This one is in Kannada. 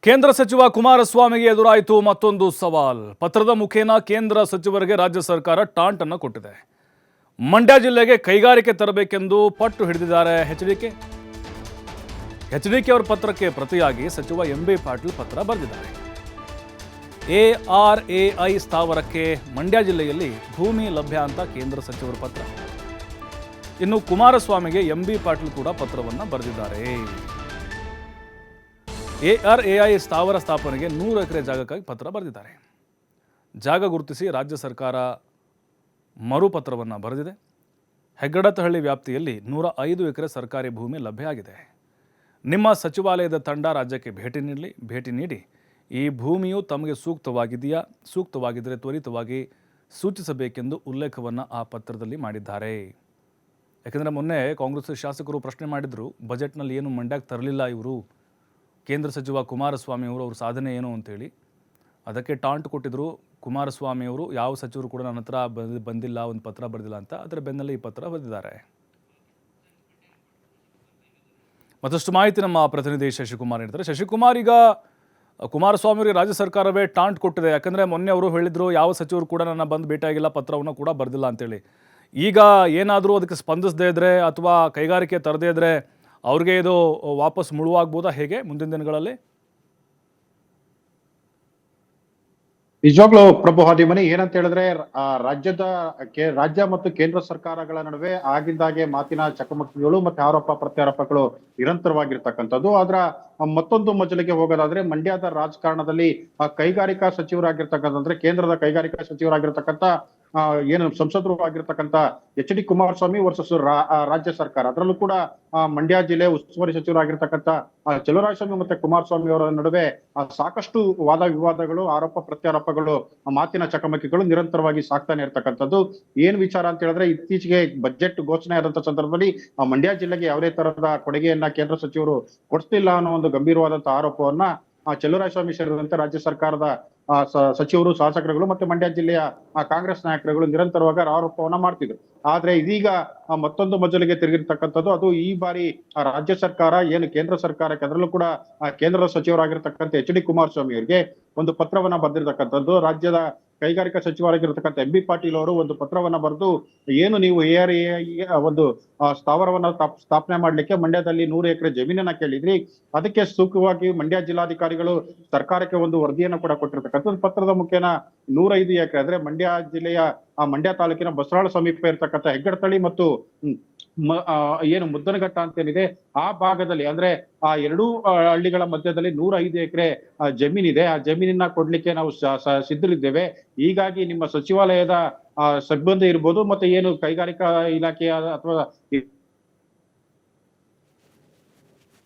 ಕೇಂದ್ರ ಸಚಿವ ಕುಮಾರಸ್ವಾಮಿಗೆ ಎದುರಾಯಿತು ಮತ್ತೊಂದು ಸವಾಲ್. ಪತ್ರದ ಮುಖೇನ ಕೇಂದ್ರ ಸಚಿವರಿಗೆ ರಾಜ್ಯ ಸರ್ಕಾರ ಟಾಂಟ್ ಅನ್ನು ಕೊಟ್ಟಿದೆ. ಮಂಡ್ಯ ಜಿಲ್ಲೆಗೆ ಕೈಗಾರಿಕೆ ತರಬೇಕೆಂದು ಪಟ್ಟು ಹಿಡಿದಿದ್ದಾರೆ ಎಚ್ಡಿಕೆ. ಅವರ ಪತ್ರಕ್ಕೆ ಪ್ರತಿಯಾಗಿ ಸಚಿವ ಎಂಬಿ ಪಾಟೀಲ್ ಪತ್ರ ಬರೆದಿದ್ದಾರೆ. ARAI ಸ್ಥಾವರಕ್ಕೆ ಮಂಡ್ಯ ಜಿಲ್ಲೆಯಲ್ಲಿ ಭೂಮಿ ಲಭ್ಯ ಅಂತ ಕೇಂದ್ರ ಸಚಿವರ ಪತ್ರ. ಇನ್ನು ಕುಮಾರಸ್ವಾಮಿಗೆ ಎಂಬಿ ಪಾಟೀಲ್ ಕೂಡ ಪತ್ರವನ್ನು ಬರೆದಿದ್ದಾರೆ. ARAI ಸ್ಥಾವರ ಸ್ಥಾಪನೆಗೆ 100 ಎಕರೆ ಜಾಗಕ್ಕಾಗಿ ಪತ್ರ ಬರೆದಿದ್ದಾರೆ. ಜಾಗ ಗುರುತಿಸಿ ರಾಜ್ಯ ಸರ್ಕಾರ ಮರುಪತ್ರವನ್ನು ಬರೆದಿದೆ. ಹೆಗ್ಗಡತಹಳ್ಳಿ ವ್ಯಾಪ್ತಿಯಲ್ಲಿ 105 ಎಕರೆ ಸರ್ಕಾರಿ ಭೂಮಿ ಲಭ್ಯ ಆಗಿದೆ. ನಿಮ್ಮ ಸಚಿವಾಲಯದ ತಂಡ ರಾಜ್ಯಕ್ಕೆ ಭೇಟಿ ನೀಡಿ ಈ ಭೂಮಿಯು ತಮಗೆ ಸೂಕ್ತವಾಗಿದ್ದರೆ ತ್ವರಿತವಾಗಿ ಸೂಚಿಸಬೇಕೆಂದು ಉಲ್ಲೇಖವನ್ನು ಆ ಪತ್ರದಲ್ಲಿ ಮಾಡಿದ್ದಾರೆ. ಯಾಕೆಂದರೆ ಮೊನ್ನೆ ಕಾಂಗ್ರೆಸ್ ಶಾಸಕರು ಪ್ರಶ್ನೆ ಮಾಡಿದರು, ಬಜೆಟ್ನಲ್ಲಿ ಏನು ಮಂಡ್ಯಕ್ಕೆ ತರಲಿಲ್ಲ ಇವರು, ಕೇಂದ್ರ ಸಚಿವ ಕುಮಾರಸ್ವಾಮಿ ಅವರು ಅವ್ರ ಸಾಧನೆ ಏನು ಅಂತೇಳಿ. ಅದಕ್ಕೆ ಟಾಂಟ್ ಕೊಟ್ಟಿದ್ರು ಕುಮಾರಸ್ವಾಮಿ ಅವರು, ಯಾವ ಸಚಿವರು ಕೂಡ ನನ್ನ ಹತ್ರ ಬಂದಿಲ್ಲ, ಒಂದು ಪತ್ರ ಬರೆದಿಲ್ಲ ಅಂತ. ಅದರ ಬೆನ್ನಲ್ಲೇ ಈ ಪತ್ರ ಬರೆದಿದ್ದಾರೆ. ಮತ್ತಷ್ಟು ಮಾಹಿತಿ ನಮ್ಮ ಪ್ರತಿನಿಧಿ ಶಶಿಕುಮಾರ್ ನೀಡ್ತಾರೆ. ಶಶಿಕುಮಾರ್, ಈಗ ಕುಮಾರಸ್ವಾಮಿ ಅವರಿಗೆ ರಾಜ್ಯ ಸರ್ಕಾರವೇ ಟಾಂಟ್ ಕೊಟ್ಟಿದೆ. ಯಾಕಂದರೆ ಮೊನ್ನೆ ಅವರು ಹೇಳಿದ್ರು, ಯಾವ ಸಚಿವರು ಕೂಡ ನನ್ನ ಬಂದು ಭೇಟಿಯಾಗಿಲ್ಲ, ಪತ್ರವನ್ನು ಕೂಡ ಬರೆದಿಲ್ಲ ಅಂತೇಳಿ. ಈಗ ಏನಾದರೂ ಅದಕ್ಕೆ ಸ್ಪಂದಿಸದೇ ಇದ್ದರೆ ಅಥವಾ ಕೈಗಾರಿಕೆ ತರದೇ ಇದ್ದರೆ ಅವ್ರಿಗೆ ಇದು ವಾಪಸ್ ಮುಳುವಾಗ್ಬೋದಾ? ಹೇಗೆ ಮುಂದಿನ ದಿನಗಳಲ್ಲಿ? ನಿಜವಾಗ್ಲೂ ಪ್ರಭು ಹಾದಿಮನಿ, ಏನಂತ ಹೇಳಿದ್ರೆ ರಾಜ್ಯ ಮತ್ತು ಕೇಂದ್ರ ಸರ್ಕಾರಗಳ ನಡುವೆ ಆಗಿಂದಾಗೆ ಮಾತಿನ ಚಕಮಕಿಗಳು ಮತ್ತೆ ಆರೋಪ ಪ್ರತ್ಯಾರೋಪಗಳು ನಿರಂತರವಾಗಿರ್ತಕ್ಕಂಥದ್ದು. ಆದ್ರ ಮತ್ತೊಂದು ಮಜಲಿಗೆ ಹೋಗೋದಾದ್ರೆ, ಮಂಡ್ಯದ ರಾಜಕಾರಣದಲ್ಲಿ ಕೈಗಾರಿಕಾ ಸಚಿವರಾಗಿರ್ತಕ್ಕಂಥ, ಕೇಂದ್ರದ ಕೈಗಾರಿಕಾ ಸಚಿವರಾಗಿರ್ತಕ್ಕಂಥ ಏನು ಸಂಸದರು ಆಗಿರ್ತಕ್ಕಂಥ HD ಕುಮಾರಸ್ವಾಮಿ ವರ್ಸಸ್ ರಾಜ್ಯ ಸರ್ಕಾರ, ಅದರಲ್ಲೂ ಕೂಡ ಮಂಡ್ಯ ಜಿಲ್ಲೆ ಉಸ್ತುವಾರಿ ಸಚಿವರಾಗಿರ್ತಕ್ಕಂಥ ಚಲುವರಾಯಸ್ವಾಮಿ ಮತ್ತೆ ಕುಮಾರಸ್ವಾಮಿ ಅವರ ನಡುವೆ ಸಾಕಷ್ಟು ವಾದ ವಿವಾದಗಳು, ಆರೋಪ ಪ್ರತ್ಯಾರೋಪಗಳು, ಮಾತಿನ ಚಕಮಕಿಗಳು ನಿರಂತರವಾಗಿ ಸಾಕ್ತಾನೆ ಇರ್ತಕ್ಕಂಥದ್ದು. ಏನ್ ವಿಚಾರ ಅಂತ ಹೇಳಿದ್ರೆ, ಇತ್ತೀಚೆಗೆ ಬಜೆಟ್ ಘೋಷಣೆ ಆದಂತ ಸಂದರ್ಭದಲ್ಲಿ ಮಂಡ್ಯ ಜಿಲ್ಲೆಗೆ ಯಾವುದೇ ತರಹದ ಕೊಡುಗೆಯನ್ನ ಕೇಂದ್ರ ಸಚಿವರು ಕೊಡಿಸ್ತಿಲ್ಲ ಅನ್ನೋ ಒಂದು ಗಂಭೀರವಾದಂತಹ ಆರೋಪವನ್ನ ಚಲುವರಾಯಸ್ವಾಮಿ ಸೇರಿದಂತೆ ರಾಜ್ಯ ಸರ್ಕಾರದ ಸಚಿವರು, ಶಾಸಕರುಗಳು ಮತ್ತೆ ಮಂಡ್ಯ ಜಿಲ್ಲೆಯ ಕಾಂಗ್ರೆಸ್ ನಾಯಕರುಗಳು ನಿರಂತರವಾಗಿ ಆರೋಪವನ್ನ ಮಾಡ್ತಿದ್ರು. ಆದ್ರೆ ಇದೀಗ ಮತ್ತೊಂದು ಮಜಲಿಗೆ ತಿರುಗಿರ್ತಕ್ಕಂಥದ್ದು. ಅದು ಈ ಬಾರಿ ರಾಜ್ಯ ಸರ್ಕಾರ ಏನು ಕೇಂದ್ರ ಸರ್ಕಾರಕ್ಕೆ, ಅದರಲ್ಲೂ ಕೂಡ ಕೇಂದ್ರದ ಸಚಿವರಾಗಿರ್ತಕ್ಕಂಥ HD ಕುಮಾರಸ್ವಾಮಿ ಅವರಿಗೆ ಒಂದು ಪತ್ರವನ್ನ ಬರೆದಿರ್ತಕ್ಕಂಥದ್ದು. ರಾಜ್ಯದ ಕೈಗಾರಿಕಾ ಸಚಿವರಾಗಿರ್ತಕ್ಕಂಥ MB ಪಾಟೀಲ್ ಅವರು ಒಂದು ಪತ್ರವನ್ನ ಬರೆದು, ಏನು ನೀವು ARAI ಒಂದು ಸ್ಥಾವರವನ್ನ ಸ್ಥಾಪನೆ ಮಾಡ್ಲಿಕ್ಕೆ ಮಂಡ್ಯದಲ್ಲಿ 100 ಎಕರೆ ಜಮೀನನ್ನ ಕೇಳಿದ್ರಿ, ಅದಕ್ಕೆ ಸೂಕ್ತವಾಗಿ ಮಂಡ್ಯ ಜಿಲ್ಲಾಧಿಕಾರಿಗಳು ಸರ್ಕಾರಕ್ಕೆ ಒಂದು ವರದಿಯನ್ನ ಕೂಡ ಕೊಟ್ಟಿರ್ತಕ್ಕಂಥ ಪತ್ರದ ಮುಖೇನ 105 ಎಕರೆ ಅಂದ್ರೆ ಮಂಡ್ಯ ಜಿಲ್ಲೆಯ ಮಂಡ್ಯ ತಾಲೂಕಿನ ಬಸರಾಳ ಸಮೀಪ ಇರ್ತಕ್ಕಂಥ ಹೆಗ್ಗಡತಳ್ಳಿ ಮತ್ತು ಏನು ಮುದ್ದನಘಟ್ಟ ಅಂತ ಏನಿದೆ ಆ ಭಾಗದಲ್ಲಿ, ಅಂದ್ರೆ ಆ ಎರಡೂ ಹಳ್ಳಿಗಳ ಮಧ್ಯದಲ್ಲಿ 105 ಎಕರೆ ಜಮೀನಿದೆ. ಆ ಜಮೀನನ್ನ ಕೊಡ್ಲಿಕ್ಕೆ ನಾವು ಸಿದ್ಧರಿದ್ದೇವೆ. ಹೀಗಾಗಿ ನಿಮ್ಮ ಸಚಿವಾಲಯದ ಸಿಬ್ಬಂದಿ ಇರ್ಬೋದು, ಮತ್ತೆ ಏನು ಕೈಗಾರಿಕಾ ಇಲಾಖೆಯ ಅಥವಾ